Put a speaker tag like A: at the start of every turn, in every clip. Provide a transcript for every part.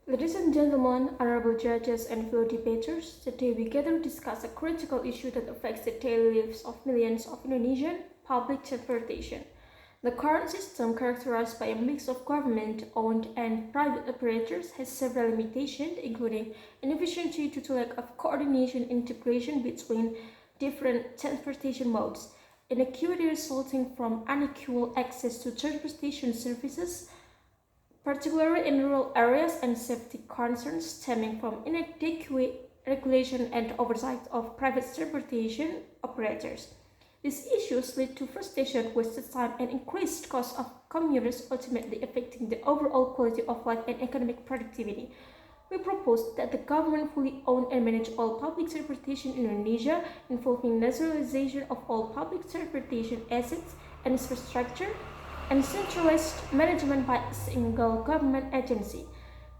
A: Ladies and gentlemen, honorable judges and fellow debaters, today we gather to discuss a critical issue that affects the daily lives of millions of Indonesian public transportation. The current system, characterized by a mix of government-owned and private operators, has several limitations, including inefficiency due to lack of coordination and integration between different transportation modes, inequity resulting from unequal access to transportation services, particularly in rural areas, and safety concerns stemming from inadequate regulation and oversight of private transportation operators. These issues lead to frustration, wasted time, and increased costs of commuters, ultimately affecting the overall quality of life and economic productivity. We propose that the government fully own and manage all public transportation in Indonesia, involving nationalization of all public transportation assets and infrastructure, and centralized management by a single government agency.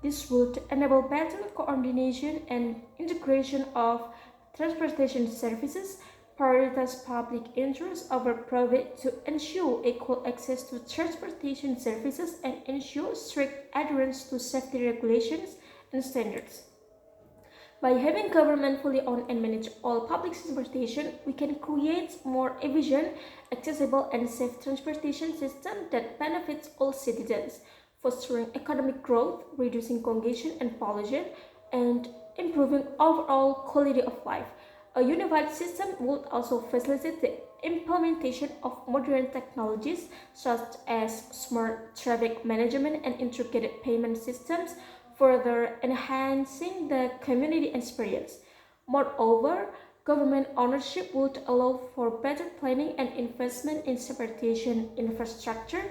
A: This would enable better coordination and integration of transportation services, prioritize public interest over private to ensure equal access to transportation services, and ensure strict adherence to safety regulations and standards. By having government fully own and manage all public transportation, we can create more efficient, accessible, and safe transportation system that benefits all citizens, fostering economic growth, reducing congestion and pollution, and improving overall quality of life. A unified system would also facilitate the implementation of modern technologies such as smart traffic management and integrated payment systems, further enhancing the community experience. Moreover, government ownership would allow for better planning and investment in transportation infrastructure,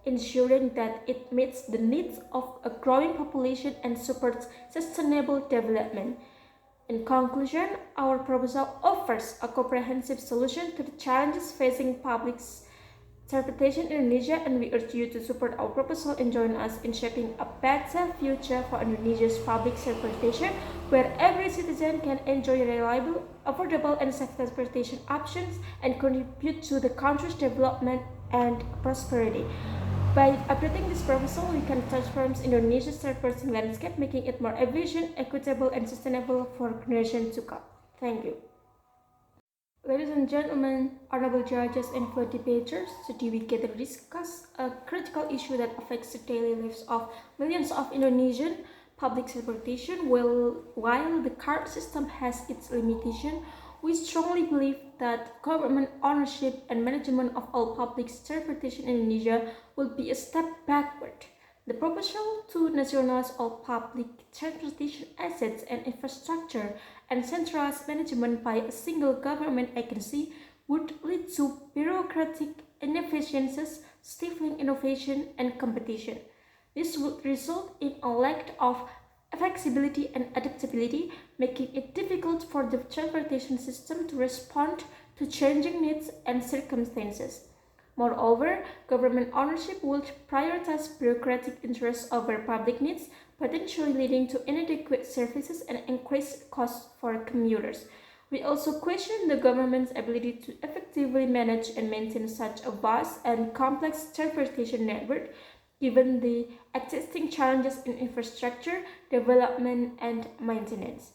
A: ensuring that it meets the needs of a growing population and supports sustainable development. In conclusion, our proposal offers a comprehensive solution to the challenges facing public transportation in Indonesia, and we urge you to support our proposal and join us in shaping a better future for Indonesia's public transportation, where every citizen can enjoy reliable, affordable, and safe transportation options and contribute to the country's development and prosperity. By updating this proposal, we can transform Indonesia's transportation landscape, making it more efficient, equitable, and sustainable for generations to come. Thank you. Ladies and gentlemen, honorable judges and fellow debaters, today we gather to discuss a critical issue that affects the daily lives of millions of Indonesian public transportation. While the current system has its limitations, we strongly believe that government ownership and management of all public transportation in Indonesia will be a step backward. The proposal to nationalize all public transportation assets and infrastructure and centralize management by a single government agency would lead to bureaucratic inefficiencies, stifling innovation and competition. This would result in a lack of flexibility and adaptability, making it difficult for the transportation system to respond to changing needs and circumstances. Moreover, government ownership would prioritize bureaucratic interests over public needs, potentially leading to inadequate services and increased costs for commuters. We also question the government's ability to effectively manage and maintain such a vast and complex transportation network, given the existing challenges in infrastructure, development, and maintenance.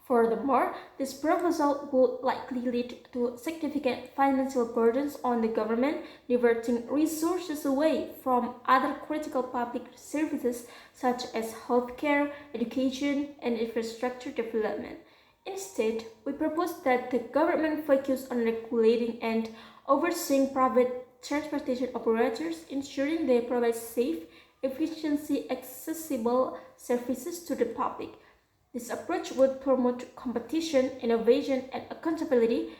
A: Furthermore, this proposal would likely lead to significant financial burdens on the government, diverting resources away from other critical public services such as healthcare, education, and infrastructure development. Instead, we propose that the government focus on regulating and overseeing private transportation operators, ensuring they provide safe, efficiency, accessible services to the public. This approach would promote competition, innovation, and accountability,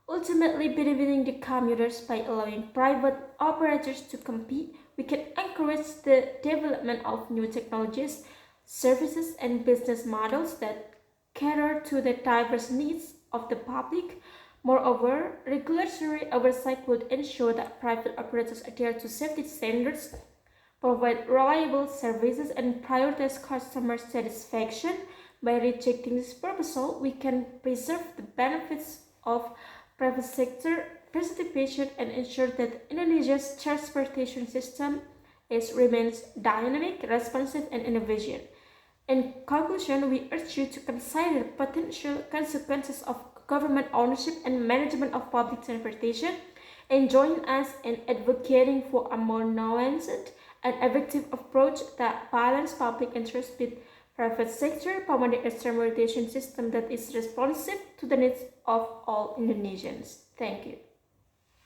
A: ultimately benefiting the commuters. By allowing private operators to compete, we can encourage the development of new technologies, services, and business models that cater to the diverse needs of the public. Moreover, regulatory oversight would ensure that private operators adhere to safety standards, provide reliable services, and prioritize customer satisfaction. By rejecting this proposal, we can preserve the benefits of private sector participation and ensure that Indonesia's transportation system remains dynamic, responsive, and innovation. In conclusion, we urge you to consider the potential consequences of government ownership and management of public transportation and join us in advocating for a more nuanced and effective approach that balances public interest with private sector, promoting a transportation system that is responsive to the needs of all Indonesians. Thank you.